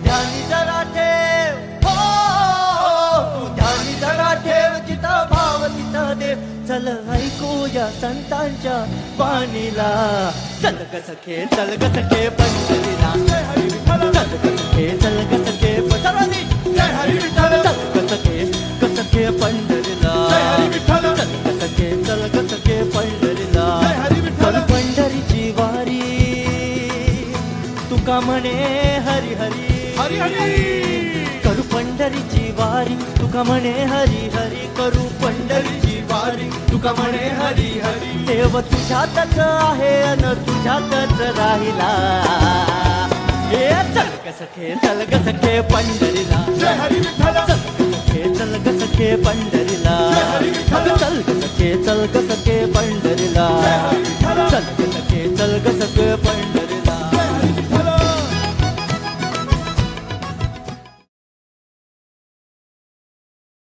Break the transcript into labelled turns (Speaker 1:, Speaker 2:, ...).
Speaker 1: ध्यानी जरा ठेव हो तू ध्यानी जरा ठेव जिथं भाव तिथं देव चल ऐकूया संतांच्या वाणीला चल ग सखे चल ग सखे पंढरीला चल ग सखे चल ग सखे सर्वांनी चल ग सखे पंढरीला चल ग सखे पंढरीला चल पंढरीची वारी तुका म्हणे हरी हरी
Speaker 2: हरी हरी
Speaker 1: करू पंढरीची वारी तुका म्हणे हरी हरी करू पंढरीची वारी तुका म्हणे हरी हरी देव तुझ्यातच आहे अन तुझ्यातच राहिला हे चल ग सखे पंढरीला
Speaker 2: जय हरी विठ्ठल
Speaker 1: चल ग सखे पंढरीला चल ग सखे पंढरीला चल ग सखे पंढरीला